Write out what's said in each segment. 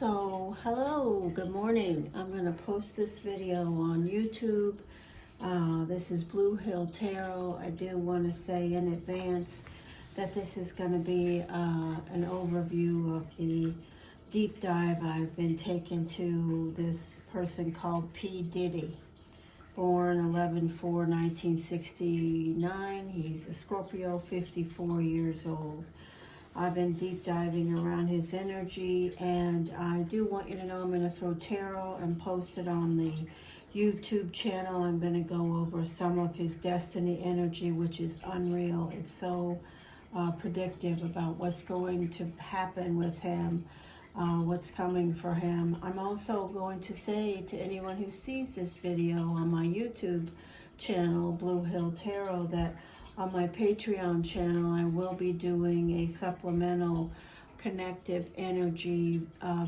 So, hello, good morning. I'm going to post this video on YouTube. This is Blue Hill Tarot. I do want to say in advance that this is going to be an overview of the deep dive I've been taking to this person called P. Diddy. Born 11/4/1969. He's a Scorpio, 54 years old. I've been deep diving around his energy, and I do want you to know I'm going to throw tarot and post it on the YouTube channel. I'm going to go over some of his destiny energy, which is unreal. It's so predictive about what's going to happen with him, what's coming for him. I'm also going to say to anyone who sees this video on my YouTube channel, Blue Hill Tarot, that on my Patreon channel, I will be doing a supplemental connective energy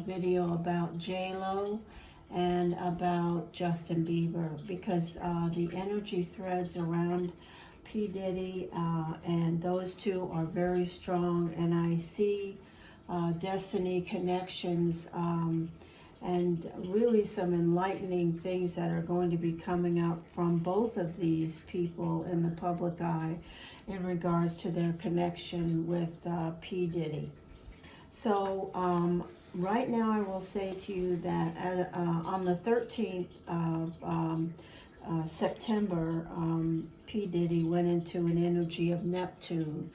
video about J-Lo and about Justin Bieber, because the energy threads around P. Diddy and those two are very strong, and I see destiny connections and really some enlightening things that are going to be coming up from both of these people in the public eye in regards to their connection with P. Diddy. So right now I will say to you that on the 13th of September, P. Diddy went into an energy of Neptune.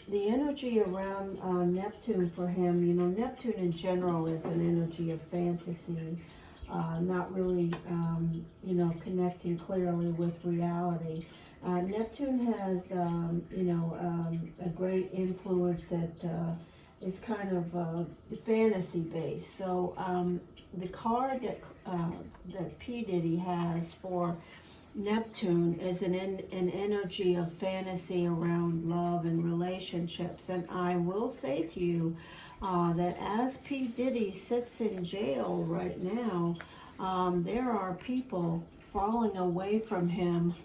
The energy around Neptune for him, you know, Neptune in general is an energy of fantasy, not really, you know, connecting clearly with reality. Neptune has, you know, a great influence that is kind of fantasy based. So the card that P. Diddy has for Neptune is an energy of fantasy around love and relationships. And I will say to you that as P. Diddy sits in jail right now, there are people falling away from him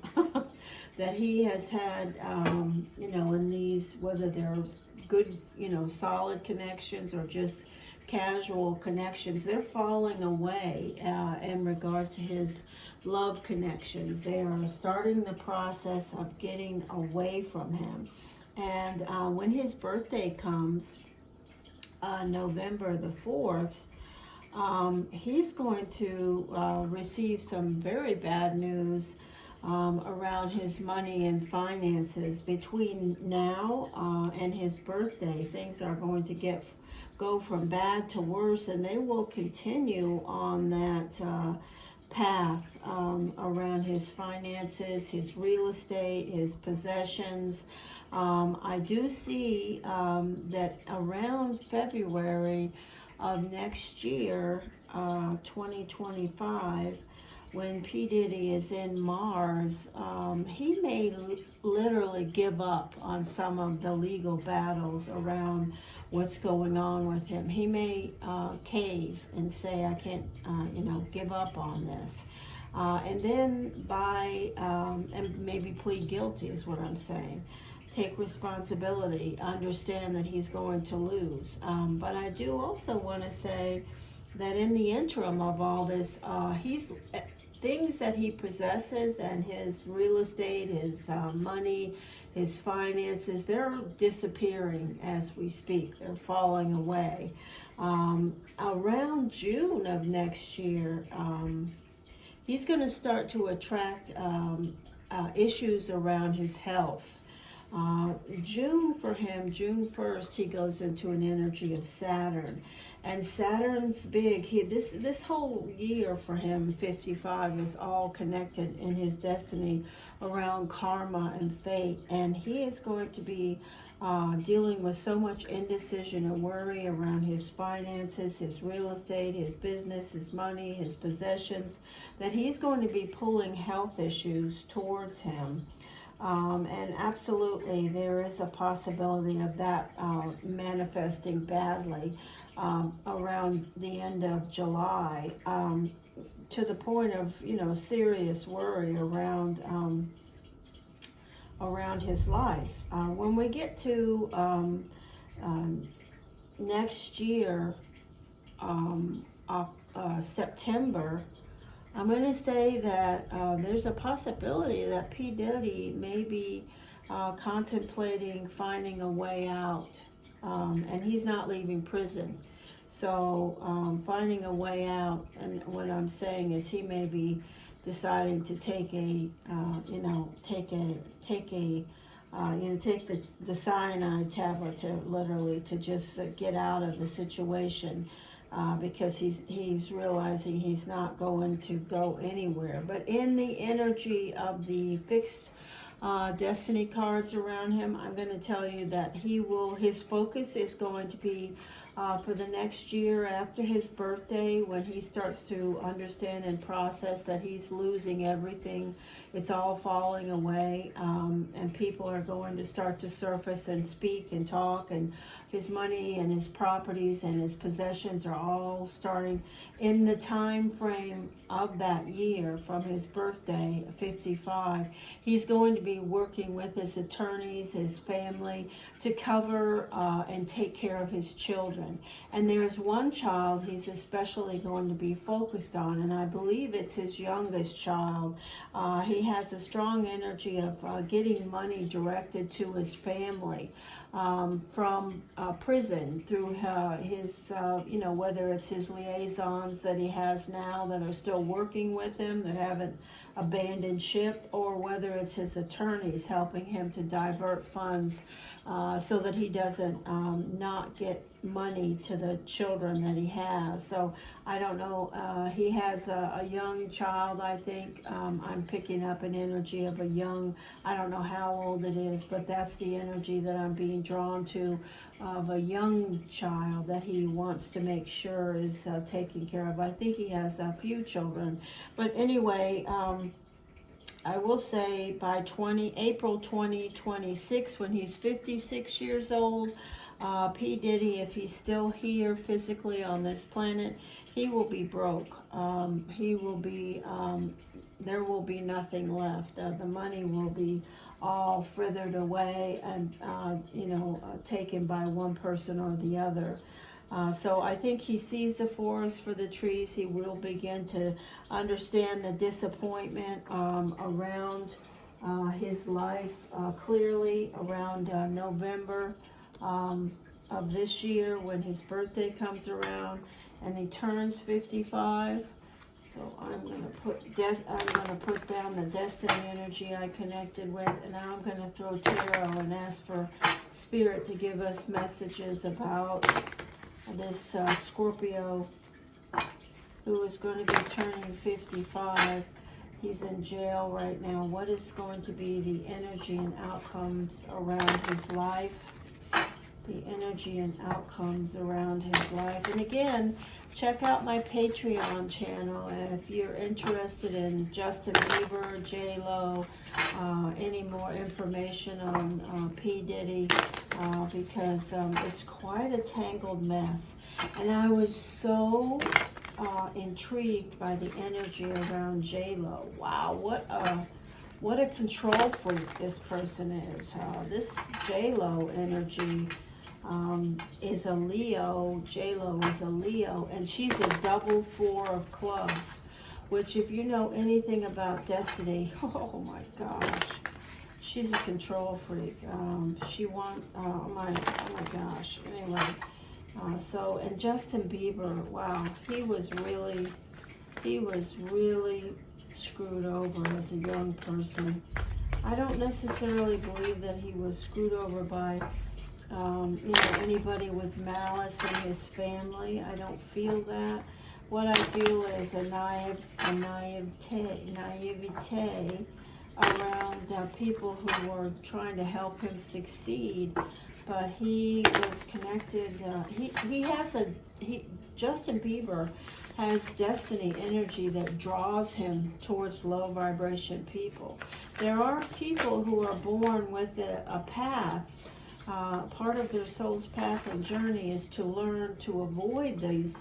that he has had, you know, in these, whether they're good, you know, solid connections or just casual connections, they're falling away in regards to his love connections. They are starting the process of getting away from him. And when his birthday comes, November the 4th, he's going to receive some very bad news around his money and finances. Between now and his birthday, things are going to go from bad to worse, and they will continue on that path around his finances, his real estate, his possessions. I do see that around February of next year, 2025, when P. Diddy is in Mars, he may literally give up on some of the legal battles around what's going on with him. He may cave and say, I can't, you know, give up on this. And then and maybe plead guilty is what I'm saying. Take responsibility, understand that he's going to lose. But I do also want to say that in the interim of all this, things that he possesses and his real estate, his money, his finances, they're disappearing as we speak. They're falling away. Around June of next year, he's going to start to attract issues around his health. June for him, June 1st, he goes into an energy of Saturn. And Saturn's big. This whole year for him, 55, is all connected in his destiny around karma and fate. And he is going to be dealing with so much indecision and worry around his finances, his real estate, his business, his money, his possessions, that he's going to be pulling health issues towards him. And absolutely, there is a possibility of that manifesting badly around the end of July, to the point of, you know, serious worry around his life. When we get to next year, September, I'm going to say that there's a possibility that P. Diddy may be contemplating finding a way out, and he's not leaving prison. So finding a way out, and what I'm saying is he may be deciding to take take the cyanide tablet to literally to just get out of the situation. Because he's realizing he's not going to go anywhere. But in the energy of the fixed destiny cards around him, I'm going to tell you that his focus is going to be for the next year after his birthday, when he starts to understand and process that he's losing everything. It's all falling away, and people are going to start to surface and speak and talk, and his money and his properties and his possessions are all starting in the time frame of that year from his birthday, 55. He's going to be working with his attorneys, his family, to cover and take care of his children. And there's one child he's especially going to be focused on, and I believe it's his youngest child. He has a strong energy of getting money directed to his family from prison through his, whether it's his liaisons that he has now that are still working with him, that haven't abandoned ship, or whether it's his attorneys helping him to divert funds so that he doesn't not get money to the children that he has. So I don't know, he has a young child, I think. I'm picking up an energy of a young, I don't know how old it is, but that's the energy that I'm being drawn to, of a young child that he wants to make sure is taken care of. I think he has a few children. But anyway, I will say by April 2026, when he's 56 years old, P. Diddy, if he's still here physically on this planet, he will be broke. He will be, there will be nothing left. The money will be all frithered away and, taken by one person or the other. So I think he sees the forest for the trees. He will begin to understand the disappointment around his life clearly around November of this year, when his birthday comes around and he turns 55. So I'm going to put down the destiny energy I connected with, and now I'm going to throw tarot and ask for Spirit to give us messages about this Scorpio who is going to be turning 55. He's in jail right now. What is going to be the energy and outcomes around his life? The energy and outcomes around his life. And again, check out my Patreon channel if you're interested in Justin Bieber, J-Lo, any more information on P. Diddy, because it's quite a tangled mess. And I was so intrigued by the energy around J-Lo. Wow, what a control freak this person is. This J-Lo energy is a Leo. J-Lo is a Leo, and she's a double 4 of clubs, which, if you know anything about Destiny, oh my gosh, she's a control freak. She wants, oh my gosh. Anyway, and Justin Bieber, wow, he was really screwed over as a young person. I don't necessarily believe that he was screwed over by anybody with malice in his family. I don't feel that. What I feel is a naivete around people who were trying to help him succeed. But he was connected. Justin Bieber has destiny energy that draws him towards low vibration people. There are people who are born with a path. Part of their soul's path and journey is to learn to avoid these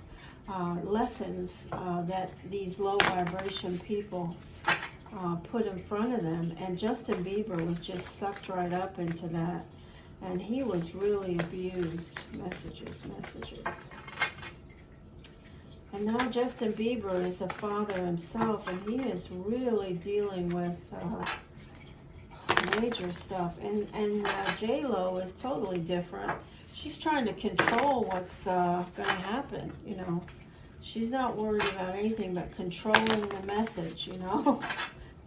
lessons that these low vibration people put in front of them. And Justin Bieber was just sucked right up into that. And he was really abused. Messages. And now Justin Bieber is a father himself, and he is really dealing with major stuff. And J-Lo is totally different. She's trying to control what's going to happen, you know. She's not worried about anything but controlling the message, you know.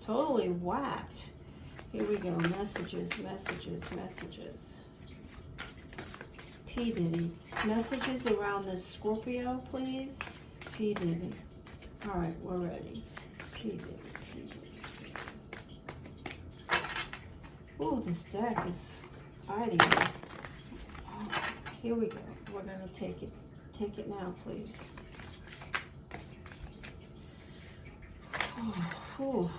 Totally whacked. Here we go. Messages, messages, messages. P. Diddy. Messages around this Scorpio, please. P. Diddy. All right, we're ready. P. Diddy, P. Diddy. Ooh, this deck is fighting me. Oh, here we go. We're going to take it. Take it now, please. Oh,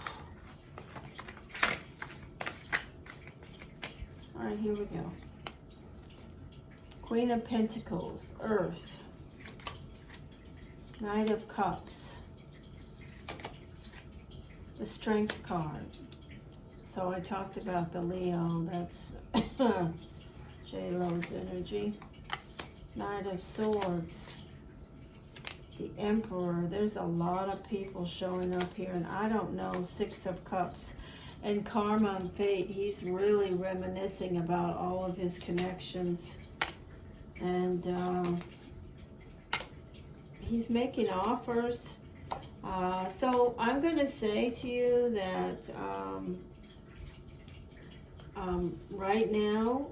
all right, here we go. Queen of Pentacles, Earth, Knight of Cups, the Strength card. So I talked about the Leo, that's J-Lo's energy. Knight of Swords, the Emperor. There's a lot of people showing up here, and I don't know. Six of Cups. And Karma and Fate, he's really reminiscing about all of his connections. And he's making offers. So I'm going to say to you that right now,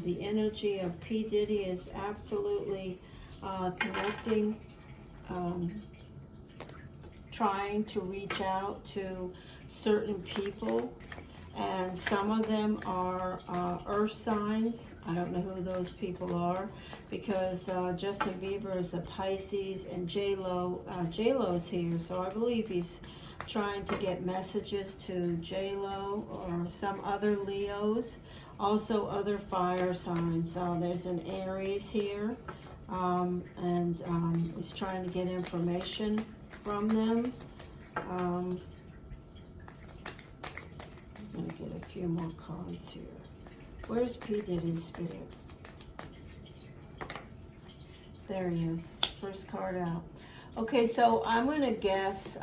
the energy of P. Diddy is absolutely connecting, trying to reach out to certain people, and some of them are earth signs. I don't know who those people are, because Justin Bieber is a Pisces, and J-Lo's here, so I believe he's trying to get messages to J-Lo or some other Leos. Also other fire signs. There's an Aries here, and he's trying to get information from them. I'm going to get a few more cards here. Where's P. Diddy Spirit? There he is. First card out. Okay, so I'm going to guess,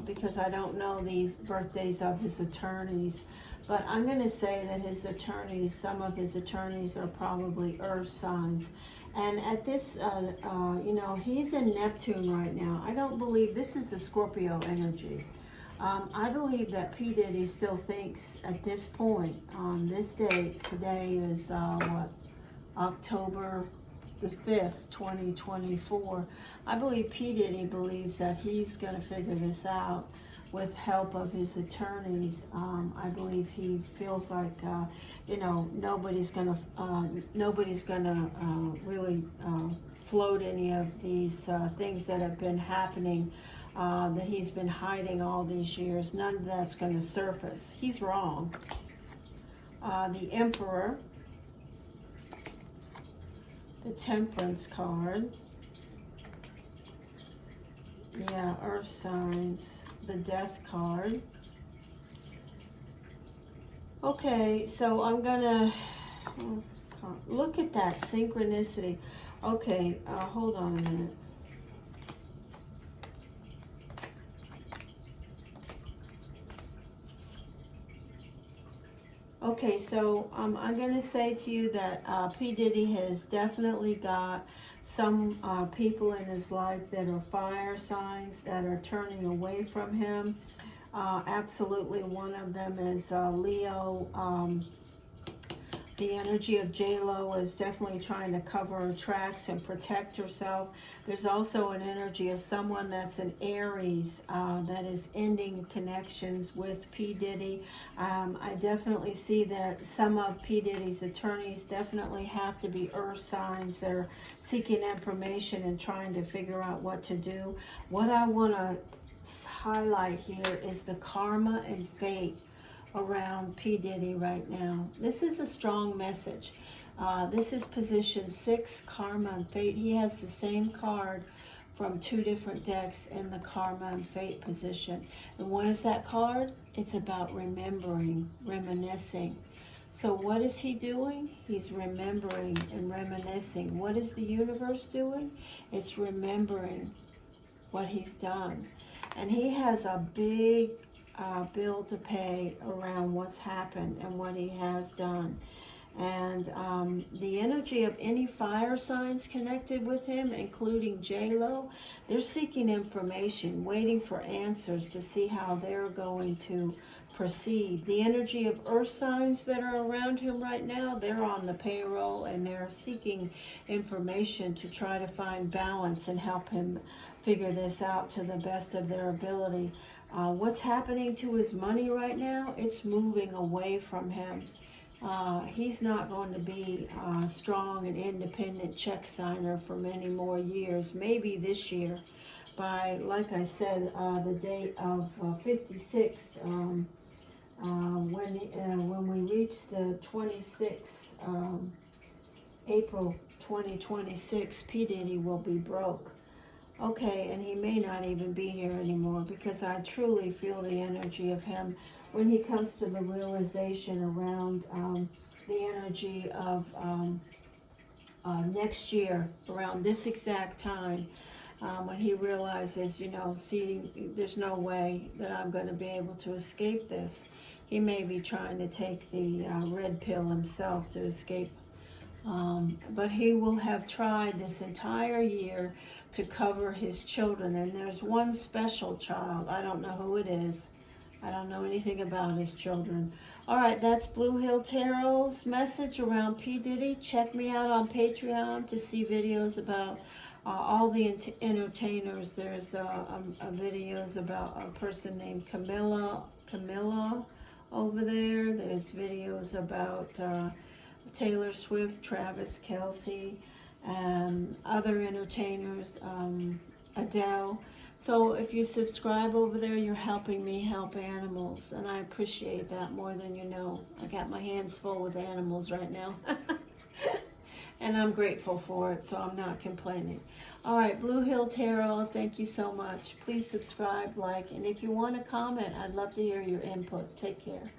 because I don't know these birthdays of his attorneys, but I'm going to say that his attorneys, some of his attorneys are probably earth signs. And at this, you know, he's in Neptune right now. I don't believe this is a Scorpio energy. I believe that P. Diddy still thinks at this point, on this date, today is, October the 5th, 2024. I believe P. Diddy believes that he's going to figure this out with help of his attorneys. I believe he feels like, you know, nobody's gonna really float any of these things that have been happening, that he's been hiding all these years. None of that's going to surface. He's wrong. The Emperor, the Temperance card. Yeah, earth signs. The Death card. Okay, so I'm gonna look at that synchronicity. Okay, hold on a minute. Okay, so I'm gonna say to you that P. Diddy has definitely got some people in his life that are fire signs that are turning away from him. Absolutely, one of them is Leo. The energy of J-Lo is definitely trying to cover her tracks and protect herself. There's also an energy of someone that's an Aries that is ending connections with P. Diddy. I definitely see that some of P. Diddy's attorneys definitely have to be earth signs. They're seeking information and trying to figure out what to do. What I want to highlight here is the karma and fate around P. Diddy right now. This is a strong message. This is position 6, karma and fate. He has the same card from 2 different decks in the karma and fate position. And what is that card? It's about remembering, reminiscing. So what is he doing? He's remembering and reminiscing. What is the universe doing? It's remembering what he's done. And he has a big bill to pay around what's happened and what he has done. And the energy of any fire signs connected with him, including J-Lo, they're seeking information, waiting for answers to see how they're going to proceed. The energy of earth signs that are around him right now, they're on the payroll and they're seeking information to try to find balance and help him figure this out to the best of their ability. What's happening to his money right now? It's moving away from him. He's not going to be a strong and independent check signer for many more years, maybe this year. By, like I said, the date of 56, when we reach the 26th, April 2026, P. Diddy will be broke. Okay, and he may not even be here anymore, because I truly feel the energy of him when he comes to the realization around the energy of next year, around this exact time, when he realizes, you know, see, there's no way that I'm going to be able to escape this. He may be trying to take the red pill himself to escape. But he will have tried this entire year to cover his children. And there's one special child. I don't know who it is. I don't know anything about his children. All right, that's Blue Hill Tarot's message around P. Diddy. Check me out on Patreon to see videos about all the entertainers. There's videos about a person named Camilla over there. There's videos about Taylor Swift, Travis Kelce, and other entertainers, Adele. So if you subscribe over there, you're helping me help animals, and I appreciate that more than you know. I got my hands full with animals right now, and I'm grateful for it, so I'm not complaining. All right, Blue Hill Tarot, thank you so much. Please subscribe, like, and if you want to comment, I'd love to hear your input. Take care.